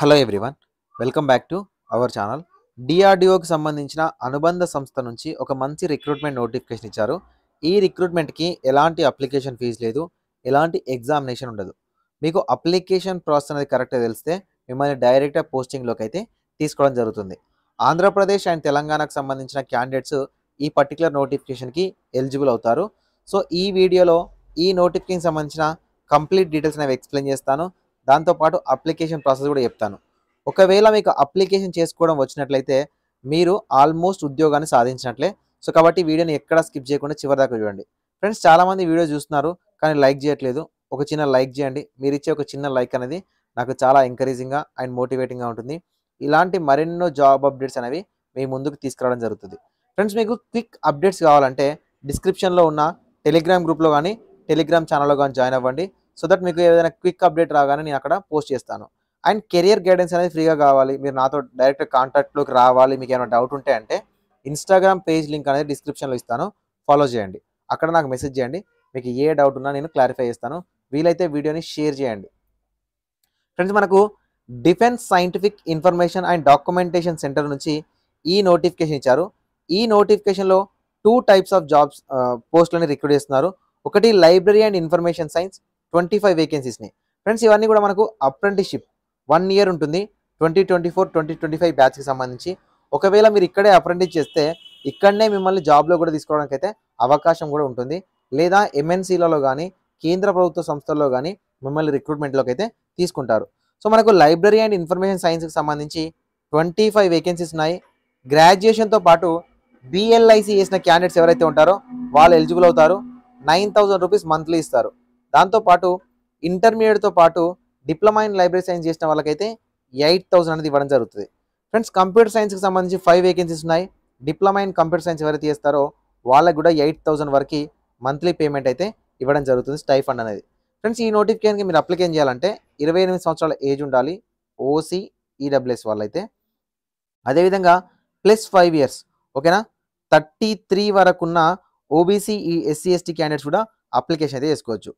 Hello everyone, welcome back to our channel. డిఆర్డిఓకి సంబంధించిన అనుబంధ సంస్థ నుంచి ఒక మంచి రిక్రూట్మెంట్ నోటిఫికేషన్ ఇచ్చారు. ఈ రిక్రూట్మెంట్కి ఎలాంటి అప్లికేషన్ ఫీజు లేదు, ఎలాంటి ఎగ్జామినేషన్ ఉండదు. మీకు అప్లికేషన్ ప్రాసెస్ అనేది కరెక్ట్గా తెలిస్తే మిమ్మల్ని డైరెక్ట్గా పోస్టింగ్లోకి అయితే తీసుకోవడం జరుగుతుంది. ఆంధ్రప్రదేశ్ అండ్ తెలంగాణకు సంబంధించిన క్యాండిడేట్స్ ఈ పర్టికులర్ నోటిఫికేషన్కి ఎలిజిబుల్ అవుతారు. సో ఈ వీడియోలో ఈ నోటిఫికేషన్ సంబంధించిన కంప్లీట్ డీటెయిల్స్ అనేవి ఎక్స్ప్లెయిన్ చేస్తాను. దాంతోపాటు అప్లికేషన్ ప్రాసెస్ కూడా చెప్తాను. ఒకవేళ మీకు అప్లికేషన్ చేసుకోవడం వచ్చినట్లయితే మీరు ఆల్మోస్ట్ ఉద్యోగాన్ని సాధించినట్లే. సో కాబట్టి వీడియోని ఎక్కడ స్కిప్ చేయకుండా చివరి దాకా చూడండి. ఫ్రెండ్స్, చాలామంది వీడియో చూస్తున్నారు కానీ లైక్ చేయట్లేదు. ఒక చిన్న లైక్ చేయండి. మీరు ఇచ్చే ఒక చిన్న లైక్ అనేది నాకు చాలా ఎంకరేజింగ్గా అండ్ మోటివేటింగ్గా ఉంటుంది. ఇలాంటి మరెన్నో జాబ్ అప్డేట్స్ అనేవి మీ ముందుకు తీసుకురావడం జరుగుతుంది. ఫ్రెండ్స్, మీకు క్విక్ అప్డేట్స్ కావాలంటే డిస్క్రిప్షన్లో ఉన్న టెలిగ్రామ్ గ్రూప్లో కానీ టెలిగ్రామ్ ఛానల్లో కానీ జాయిన్ అవ్వండి. సో దట్ మీకు ఏదైనా క్విక్ అప్డేట్ రాగానే నేను అక్కడ పోస్ట్ చేస్తాను. అండ్ కెరియర్ గైడెన్స్ అనేది ఫ్రీగా కావాలి, మీరు నాతో డైరెక్ట్ కాంటాక్ట్లోకి రావాలి, మీకు ఏమైనా డౌట్ ఉంటే అంటే ఇన్స్టాగ్రామ్ పేజ్ లింక్ అనేది డిస్క్రిప్షన్లో ఇస్తాను, ఫాలో చేయండి. అక్కడ నాకు మెసేజ్ చేయండి. మీకు ఏ డౌట్ ఉన్నా నేను క్లారిఫై చేస్తాను. వీలైతే వీడియోని షేర్ చేయండి. ఫ్రెండ్స్, మనకు defence scientific information and documentation centre నుంచి ఈ నోటిఫికేషన్ ఇచ్చారు. ఈ నోటిఫికేషన్లో 2 టైప్స్ ఆఫ్ జాబ్స్ పోస్టులని రిక్రూట్ చేస్తున్నారు. ఒకటి లైబ్రరీ అండ్ ఇన్ఫర్మేషన్ సైన్స్, 25 వేకెన్సీస్ని. ఫ్రెండ్స్, ఇవన్నీ కూడా మనకు అప్రెంటిస్షిప్ 1 ఇయర్ ఉంటుంది. 2024-2025 బ్యాచ్కి సంబంధించి ఒకవేళ మీరు ఇక్కడే అప్రెంటిస్ చేస్తే ఇక్కడనే మిమ్మల్ని జాబ్లో కూడా తీసుకోవడానికి అయితే అవకాశం కూడా ఉంటుంది. లేదా ఎంఎన్సీలలో కానీ కేంద్ర ప్రభుత్వ సంస్థల్లో కానీ మిమ్మల్ని రిక్రూట్మెంట్లోకి అయితే తీసుకుంటారు. సో మనకు లైబ్రరీ అండ్ ఇన్ఫర్మేషన్ సైన్స్కి సంబంధించి 25 వేకెన్సీస్ ఉన్నాయి. గ్రాడ్యుయేషన్తో పాటు బిఎల్ఐసి చేసిన క్యాండిడేట్స్ ఎవరైతే ఉంటారో వాళ్ళు ఎలిజిబుల్ అవుతారు. 9,000 రూపీస్ మంత్లీ ఇస్తారు. దాంతోపాటు ఇంటర్మీడియట్తో పాటు డిప్లొమా ఇన్ లైబ్రరీ సైన్స్ చేసిన వాళ్ళకైతే 8,000 అనేది ఇవ్వడం జరుగుతుంది. ఫ్రెండ్స్, కంప్యూటర్ సైన్స్కి సంబంధించి 5 వేకెన్సీస్ ఉన్నాయి. డిప్లొమా ఇన్ కంప్యూటర్ సైన్స్ ఎవరైతే చేస్తారో వాళ్ళకి కూడా 8,000 వరకు మంత్లీ పేమెంట్ అయితే ఇవ్వడం జరుగుతుంది, స్టైఫండ్ అనేది. ఫ్రెండ్స్, ఈ నోటిఫికేషన్కి మీరు అప్లికేషన్ చేయాలంటే 28 సంవత్సరాల ఏజ్ ఉండాలి, ఓసీ ఈడబ్ల్యూఎస్ వాళ్ళైతే. అదేవిధంగా +5 ఇయర్స్, ఓకేనా. 33 వరకున్న ఓబీసీ ఈ ఎస్సీ ఎస్టీ క్యాండిడేట్స్ కూడా అప్లికేషన్ అయితే చేసుకోవచ్చు.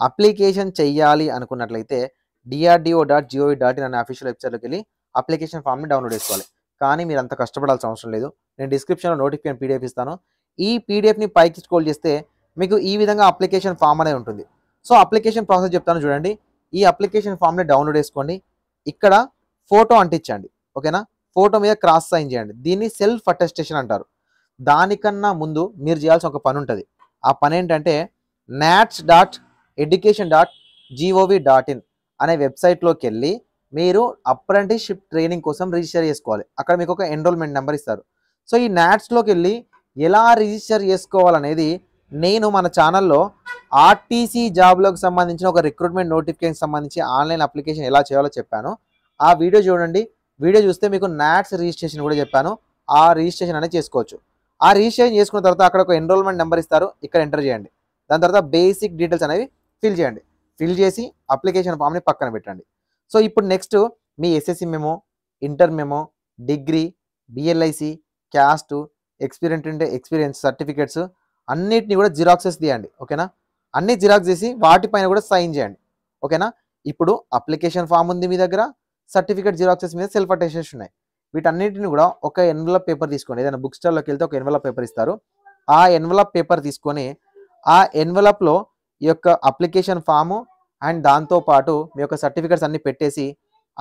అప్లికేషన్ చెయ్యాలి అనుకున్నట్లయితే DRDO.gov.in అనే అఫీషియల్ వెబ్సైట్లోకి వెళ్ళి అప్లికేషన్ ఫామ్ని డౌన్లోడ్ చేసుకోవాలి. కానీ మీరు అంత కష్టపడాల్సిన అవసరం లేదు. నేను డిస్క్రిప్షన్లో నోటిఫికేషన్ పీడిఎఫ్ ఇస్తాను. ఈ పీడిఎఫ్ని పైకి స్క్రోల్ చేస్తే మీకు ఈ విధంగా అప్లికేషన్ ఫామ్ అనేది ఉంటుంది. సో అప్లికేషన్ ప్రాసెస్ చెప్తాను చూడండి. ఈ అప్లికేషన్ ఫామ్ని డౌన్లోడ్ చేసుకోండి. ఇక్కడ ఫోటో అంటించండి, ఓకేనా. ఫోటో మీద క్రాస్ సైన్ చేయండి. దీన్ని సెల్ఫ్ అటెస్టేషన్ అంటారు. దానికన్నా ముందు మీరు చేయాల్సిన ఒక పని ఉంటుంది. ఆ పని ఏంటంటే nats.education.gov.in అనే వెబ్సైట్లోకి వెళ్ళి మీరు అప్రెంటిస్షిప్ ట్రైనింగ్ కోసం రిజిస్టర్ చేసుకోవాలి. అక్కడ మీకు ఒక ఎన్రోల్మెంట్ నెంబర్ ఇస్తారు. సో ఈ నాట్స్లోకి వెళ్ళి ఎలా రిజిస్టర్ చేసుకోవాలనేది నేను మన ఛానల్లో ఆర్టీసీ జాబ్లోకి సంబంధించిన ఒక రిక్రూట్మెంట్ నోటిఫికేషన్ సంబంధించి ఆన్లైన్ అప్లికేషన్ ఎలా చేయాలో చెప్పాను. ఆ వీడియో చూడండి. వీడియో చూస్తే మీకు నాట్స్ రిజిస్ట్రేషన్ కూడా చెప్పాను. ఆ రిజిస్ట్రేషన్ అనేది చేసుకోవచ్చు. ఆ రిజిస్ట్రేషన్ చేసుకున్న తర్వాత అక్కడ ఒక ఎన్రోల్మెంట్ నెంబర్ ఇస్తారు, ఇక్కడ ఎంటర్ చేయండి. దాని తర్వాత బేసిక్ డీటెయిల్స్ అనేవి ఫిల్ చేయండి. ఫిల్ చేసి అప్లికేషన్ ఫామ్ని పక్కన పెట్టండి. సో ఇప్పుడు నెక్స్ట్ మీ SSC memo, inter memo, degree, BLISc, caste, experience certificates అన్నిటిని కూడా జిరాక్సెస్ తీయండి, ఓకేనా. అన్ని జిరాక్స్ చేసి వాటిపైన కూడా సైన్ చేయండి, ఓకేనా. ఇప్పుడు అప్లికేషన్ ఫామ్ ఉంది మీ దగ్గర, సర్టిఫికేట్ జిరాక్సెస్ మీద సెల్ఫ్ అటెస్టేషన్ ఉన్నాయి. వీటన్నిటిని కూడా ఒక ఎన్వలప్ పేపర్ తీసుకోండి. ఏదైనా బుక్ స్టాల్లోకి వెళ్తే ఒక ఎన్వలప్ పేపర్ ఇస్తారు. ఆ ఎన్వలప్ పేపర్ తీసుకొని ఆ ఎన్వలప్లో ఈ యొక్క అప్లికేషన్ ఫాము అండ్ దాంతోపాటు మీ యొక్క సర్టిఫికేట్స్ అన్ని పెట్టేసి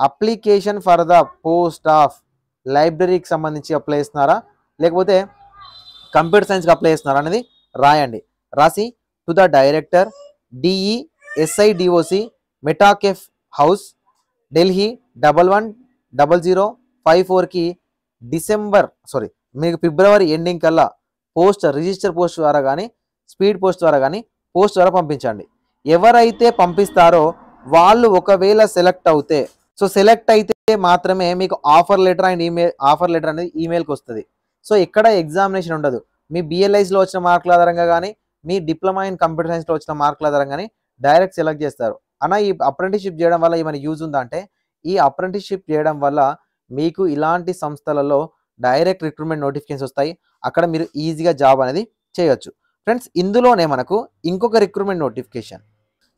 application for the post of లైబ్రరీకి సంబంధించి అప్లై చేస్తున్నారా లేకపోతే కంప్యూటర్ సైన్స్కి అప్లై చేస్తున్నారా అనేది రాయండి. రాసి to the director DESIDOC Metcalfe House Delhi 110054కి మీకు ఫిబ్రవరి ఎండింగ్ కల్లా రిజిస్టర్ పోస్ట్ ద్వారా కానీ స్పీడ్ పోస్ట్ ద్వారా కానీ పోస్ట్ ద్వారా పంపించండి. ఎవరైతే పంపిస్తారో వాళ్ళు ఒకవేళ సెలెక్ట్ అయితే మాత్రమే మీకు ఆఫర్ లెటర్ అనేది ఈమెయిల్కి వస్తుంది. సో ఇక్కడ ఎగ్జామినేషన్ ఉండదు. మీ బిఎల్ఐస్లో వచ్చిన మార్కుల ఆధారంగా కానీ మీ డిప్లొమా ఇన్ కంప్యూటర్ సైన్స్లో వచ్చిన మార్కుల ఆధారంగా కానీ డైరెక్ట్ సెలెక్ట్ చేస్తారు. అన్న, ఈ అప్రెంటిస్షిప్ చేయడం వల్ల ఏమైనా యూజ్ ఉందా అంటే, ఈ అప్రెంటిస్షిప్ చేయడం వల్ల మీకు ఇలాంటి సంస్థలలో డైరెక్ట్ రిక్రూట్మెంట్ నోటిఫికేషన్స్ వస్తాయి. అక్కడ మీరు ఈజీగా జాబ్ అనేది చేయొచ్చు. ఫ్రెండ్స్, ఇందులోనే మనకు ఇంకొక రిక్రూట్మెంట్ నోటిఫికేషన్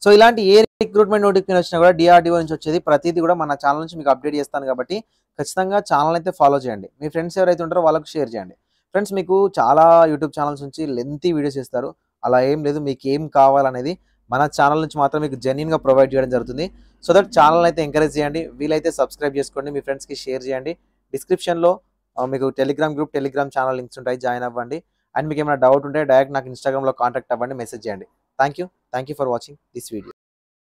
సో ఇలాంటి ఏ రిక్రూట్మెంట్ నోటిఫికేషన్ వచ్చినా కూడా డిఆర్డిఓ నుంచి వచ్చేది ప్రతిదీ కూడా మన ఛానల్ నుంచి మీకు అప్డేట్ చేస్తాను కాబట్టి ఖచ్చితంగా ఛానల్ అయితే ఫాలో చేయండి. మీ ఫ్రెండ్స్ ఎవరైతే ఉంటారో వాళ్ళకు షేర్ చేయండి. ఫ్రెండ్స్ మీకు చాలా యూట్యూబ్ ఛానల్స్ నుంచి లెంతీ వీడియోస్ ఇస్తారు. అలా ఏం లేదు. మీకు ఏం కావాలనేది మన ఛానల్ నుంచి మాత్రం మీకు జెన్యూన్‌గా ప్రొవైడ్ చేయడం జరుగుతుంది. సో దట్ ఛానల్ అయితే ఎంకరేజ్ చేయండి. వీలైతే సబ్స్క్రైబ్ చేసుకోండి. మీ ఫ్రెండ్స్‌కి షేర్ చేయండి. డిస్క్రిప్షన్‌లో మీకు Telegram group, Telegram channel links ఉంటాయి. జాయిన్ అవ్వండి. అండ్ మీకు ఏమైనా డౌట్ ఉంటే డైరెక్ట్ నాకు ఇన్‌స్టాగ్రామ్‌లో కాంటాక్ట్ అవ్వండి. మెసేజ్ చేయండి. Thank you for watching this video.